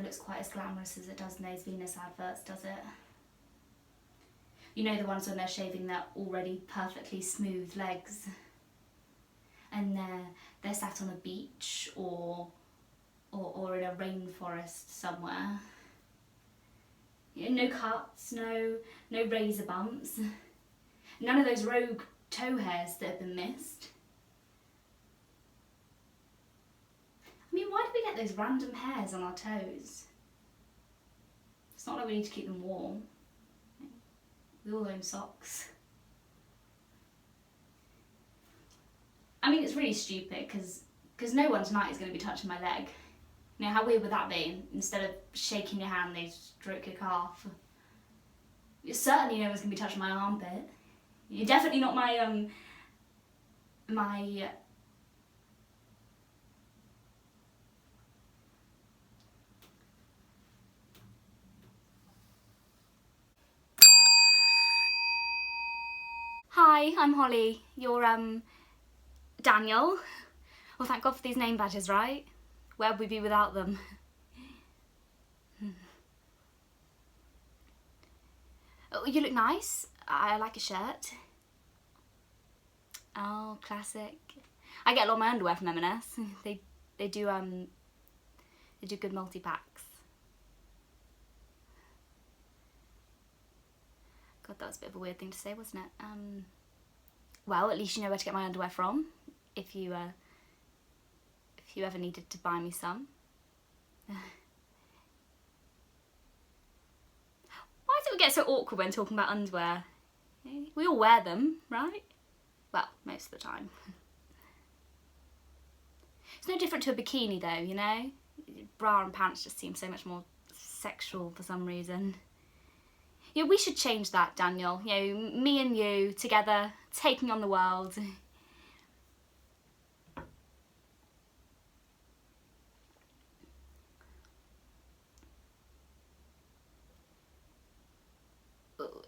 looks quite as glamorous as it does in those Venus adverts, does it? You know, the ones when they're shaving their already perfectly smooth legs and they're sat on a beach or in a rainforest somewhere. No cuts, no razor bumps, none of those rogue toe hairs that have been missed. I mean, why do we get those random hairs on our toes? It's not like we need to keep them warm. We all own socks. I mean, it's really stupid because no one tonight is going to be touching my leg. You know, how weird would that be? Instead of shaking your hand, they stroke your calf. Certainly no one's going to be touching my armpit. You're definitely not my, Hi, I'm Holly. You're, Daniel. Well, thank God for these name badges, right? Where would we be without them? Oh, you look nice. I like your shirt. Oh, classic. I get a lot of my underwear from M&S. They do good multi-packs. God, that was a bit of a weird thing to say, wasn't it? Well, at least you know where to get my underwear from, if you ever needed to buy me some. Why does it get so awkward when talking about underwear? We all wear them, right? Well, most of the time. It's no different to a bikini though, you know? Bra and pants just seem so much more sexual for some reason. Yeah, we should change that, Daniel. You know, me and you together, taking on the world.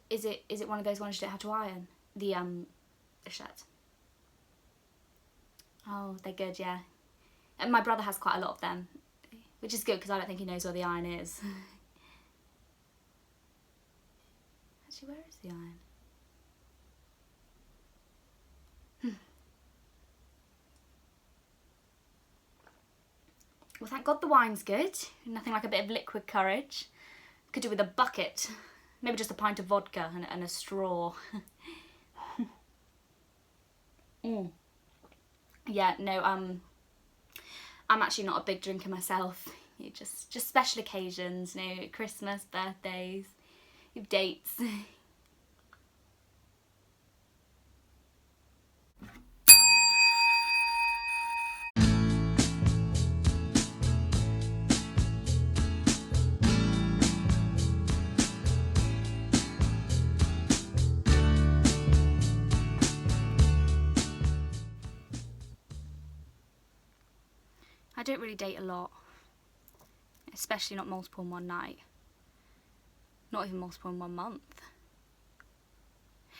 Is it one of those ones you don't have to iron? The shirt. Oh, they're good, yeah. And my brother has quite a lot of them, which is good because I don't think he knows where the iron is. Actually, where is the iron? Well, thank God the wine's good. Nothing like a bit of liquid courage. Could do with a bucket. Maybe just a pint of vodka and a straw. Yeah, no, I'm actually not a big drinker myself. Just special occasions, you know, Christmas, birthdays, dates. I don't really date a lot, especially not multiple in one night. Not even multiple in 1 month.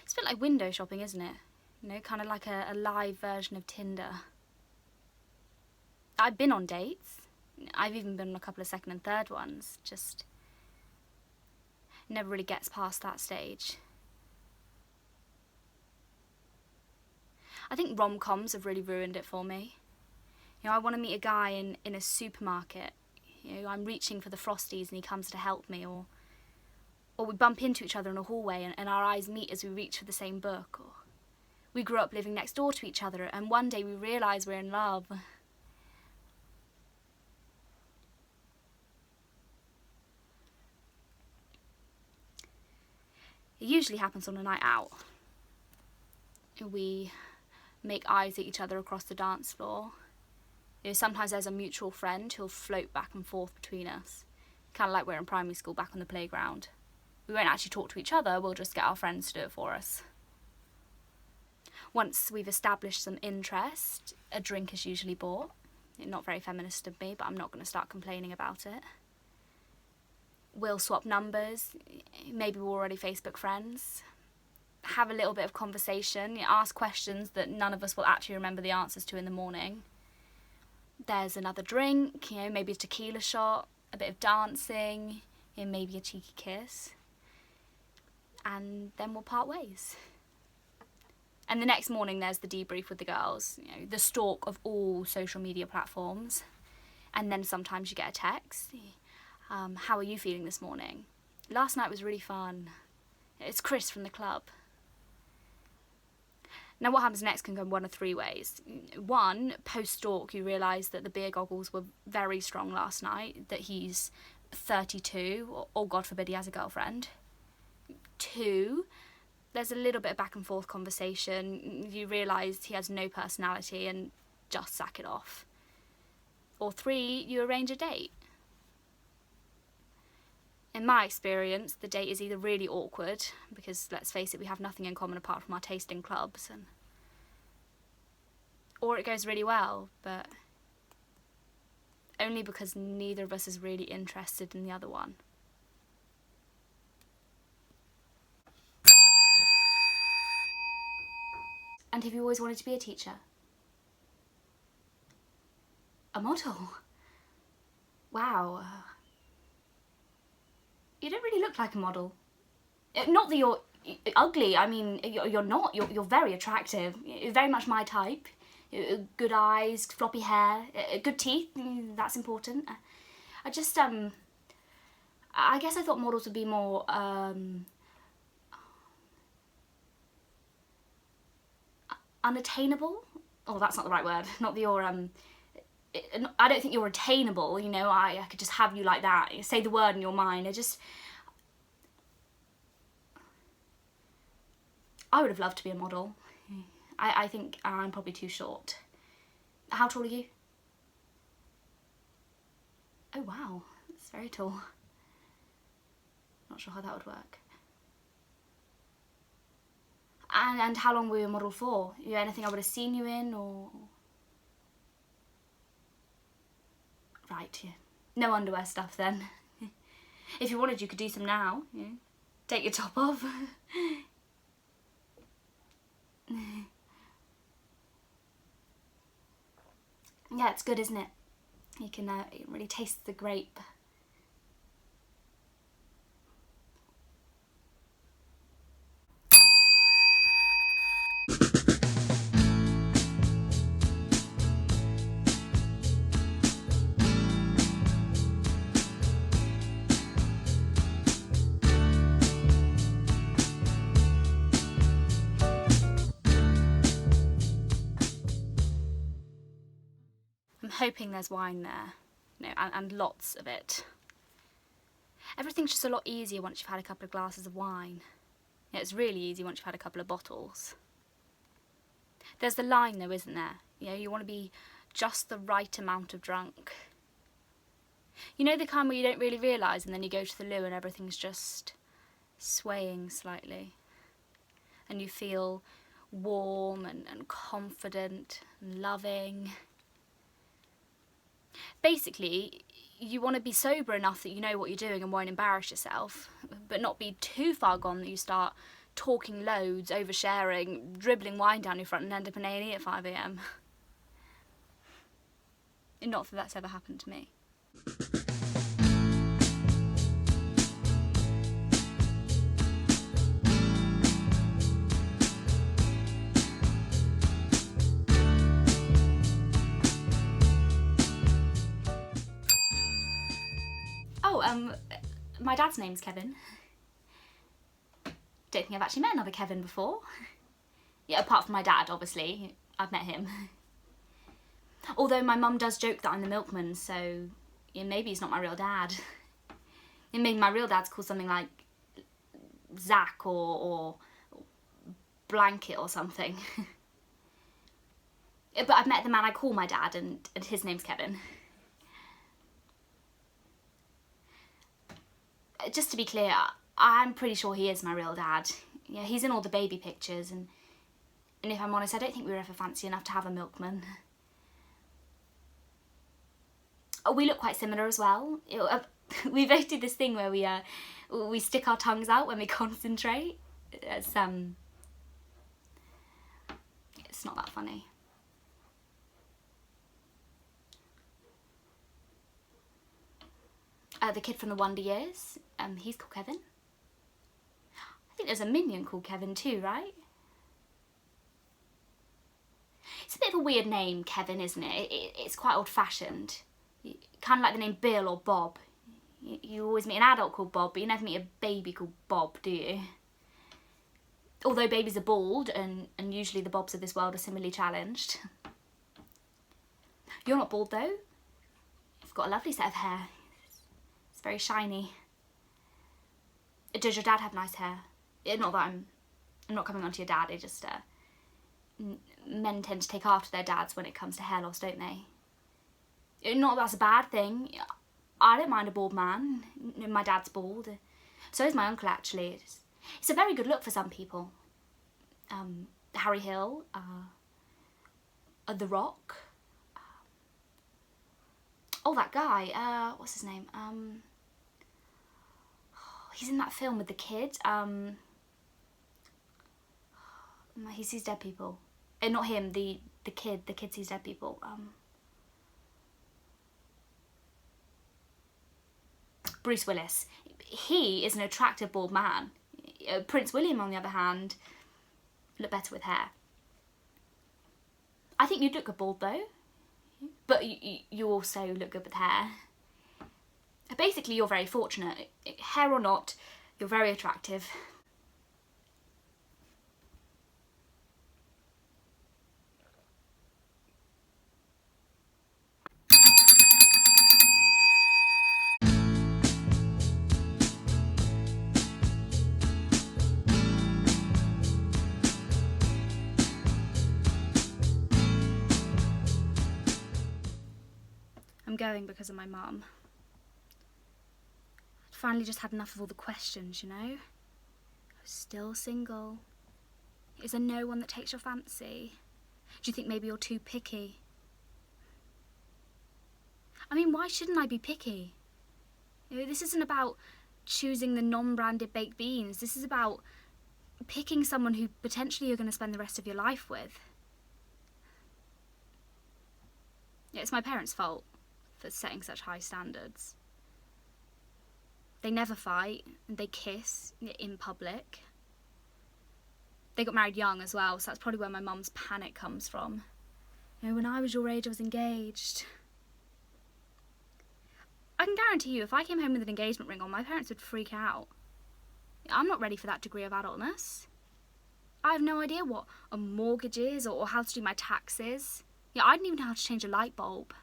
It's a bit like window shopping, isn't it? You know, kind of like a live version of Tinder. I've been on dates. I've even been on a couple of second and third ones. Just never really gets past that stage. I think rom-coms have really ruined it for me. You know, I want to meet a guy in a supermarket. You know, I'm reaching for the Frosties and he comes to help me, or we bump into each other in a hallway and our eyes meet as we reach for the same book, or we grew up living next door to each other and one day we realise we're in love. It usually happens on a night out. We make eyes at each other across the dance floor. You know, sometimes there's a mutual friend who'll float back and forth between us, kind of like we're in primary school back on the playground. We won't actually talk to each other, we'll just get our friends to do it for us. Once we've established some interest, a drink is usually bought. Not very feminist of me, but I'm not going to start complaining about it. We'll swap numbers, maybe we're already Facebook friends. Have a little bit of conversation, ask questions that none of us will actually remember the answers to in the morning. There's another drink, you know, maybe a tequila shot, a bit of dancing, maybe a cheeky kiss, and then we'll part ways. And the next morning there's the debrief with the girls, the stalk of all social media platforms. And then sometimes you get a text. How are you feeling this morning? Last night was really fun. It's Chris from the club. Now what happens next can go one of three ways. One, post-stalk you realise that the beer goggles were very strong last night, that he's 32, or God forbid he has a girlfriend. Two, there's a little bit of back and forth conversation. You realise he has no personality and just sack it off. Or three, you arrange a date. In my experience, the date is either really awkward, because let's face it, we have nothing in common apart from our taste in clubs, or it goes really well, but only because neither of us is really interested in the other one. And have you always wanted to be a teacher? A model? Wow. You don't really look like a model. Not that you're ugly, I mean, you're not. You're very attractive. You're very much my type. Good eyes, floppy hair, good teeth, that's important. I just, I guess I thought models would be more, unattainable? Oh, that's not the right word. Not that you're, I don't think you're attainable, I could just have you like that. Say the word in your mind. I would have loved to be a model. I think I'm probably too short. How tall are you? Oh wow, that's very tall. Not sure how that would work. And how long were you a model for? Anything I would have seen you in, or? Right, yeah. No underwear stuff then. If you wanted, you could do some now. Take your top off. Yeah, it's good, isn't it? You can really taste the grape. I'm hoping there's wine there, and lots of it. Everything's just a lot easier once you've had a couple of glasses of wine. It's really easy once you've had a couple of bottles. There's the line though, isn't there? You want to be just the right amount of drunk. The kind where you don't really realise and then you go to the loo and everything's just swaying slightly. And you feel warm and confident and loving. Basically, you want to be sober enough that you know what you're doing and won't embarrass yourself, but not be too far gone that you start talking loads, oversharing, dribbling wine down your front and end up in A&E at 5 AM. Not that that's ever happened to me. My dad's name's Kevin. Don't think I've actually met another Kevin before. Yeah, apart from my dad, obviously. I've met him. Although my mum does joke that I'm the milkman, so maybe he's not my real dad. Maybe my real dad's called something like Zach or Blanket or something. But I've met the man I call my dad, and his name's Kevin. Just to be clear, I'm pretty sure he is my real dad. He's in all the baby pictures, and if I'm honest, I don't think we were ever fancy enough to have a milkman. We look quite similar as well. We both do this thing where we stick our tongues out when we concentrate. It's not that funny. The kid from the Wonder Years. He's called Kevin. I think there's a minion called Kevin too, right? It's a bit of a weird name, Kevin, isn't it? It's quite old-fashioned. Kind of like the name Bill or Bob. You always meet an adult called Bob, but you never meet a baby called Bob, do you? Although babies are bald, and usually the Bobs of this world are similarly challenged. You're not bald, though. You've got a lovely set of hair. It's very shiny. Does your dad have nice hair? Not that I'm not coming on to your dad, it just... men tend to take after their dads when it comes to hair loss, don't they? Not that that's a bad thing. I don't mind a bald man. My dad's bald. So is my uncle, actually. It's a very good look for some people. Harry Hill, The Rock. That guy. What's his name? He's in that film with the kid. He sees dead people. Not him. The kid. The kid sees dead people. Bruce Willis. He is an attractive bald man. Prince William, on the other hand, look better with hair. I think you'd look good bald, though. But you also look good with hair. Basically, you're very fortunate. Hair or not, you're very attractive. I'm going because of my mum. I'd finally just had enough of all the questions, you know? I was still single. Is there no one that takes your fancy? Do you think maybe you're too picky? I mean, why shouldn't I be picky? You know, this isn't about choosing the non-branded baked beans. This is about picking someone who potentially you're going to spend the rest of your life with. Yeah, it's my parents' fault for setting such high standards. They never fight, and they kiss in public. They got married young as well, so that's probably where my mum's panic comes from. You know, when I was your age, I was engaged. I can guarantee you, if I came home with an engagement ring on, my parents would freak out. I'm not ready for that degree of adultness. I have no idea what a mortgage is or how to do my taxes. Yeah, I didn't even know how to change a light bulb.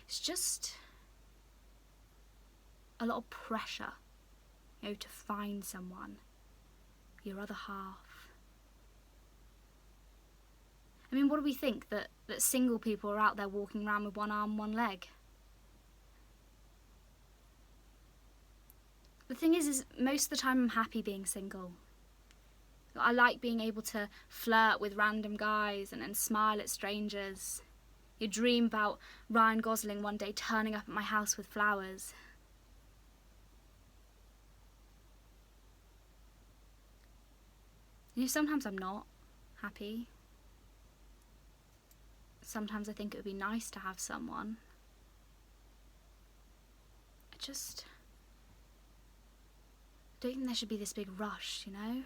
It's just a lot of pressure, you know, to find someone, your other half. I mean, what do we think, that single people are out there walking around with one arm, one leg? The thing is most of the time I'm happy being single. I like being able to flirt with random guys and smile at strangers. You dream about Ryan Gosling one day turning up at my house with flowers. You know, sometimes I'm not happy. Sometimes I think it would be nice to have someone. I just don't think there should be this big rush, you know?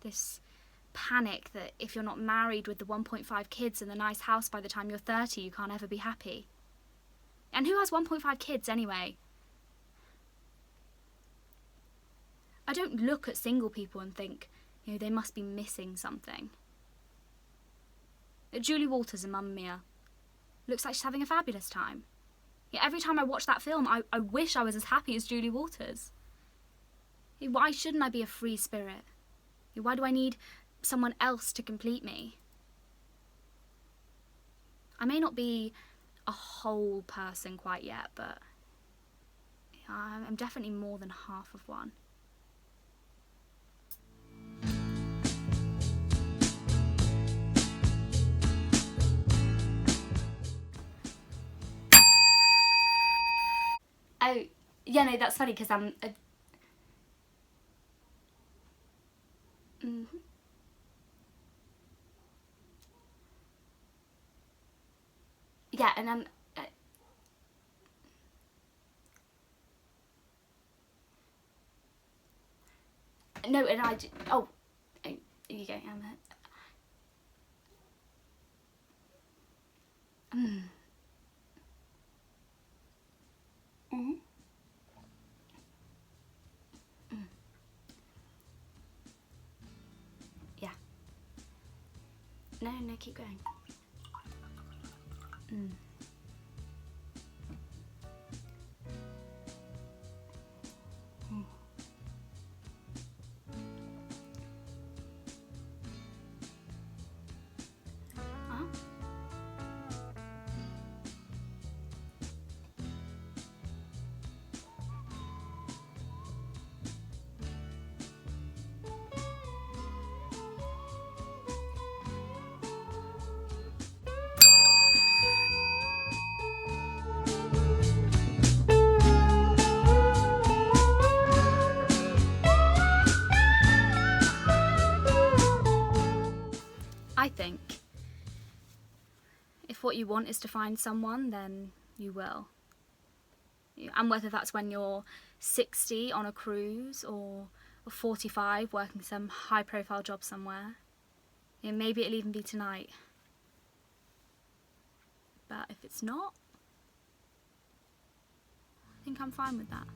This panic that if you're not married with the 1.5 kids and the nice house by the time you're 30, you can't ever be happy. And who has 1.5 kids anyway? I don't look at single people and think, you know, they must be missing something. Julie Walters in Mamma Mia looks like she's having a fabulous time. Yeah, every time I watch that film, I wish I was as happy as Julie Walters. Why shouldn't I be a free spirit? Why do I need someone else to complete me? I may not be a whole person quite yet, but I'm definitely more than half of one. Oh, yeah, no, that's funny because yeah, and No, and oh, here you go, Emma. Yeah. No, keep going. I think if what you want is to find someone, then you will. And whether that's when you're 60 on a cruise or 45 working some high profile job somewhere, maybe it'll even be tonight. But if it's not, I think I'm fine with that.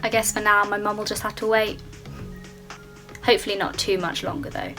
I guess for now my mum will just have to wait. Hopefully not too much longer though.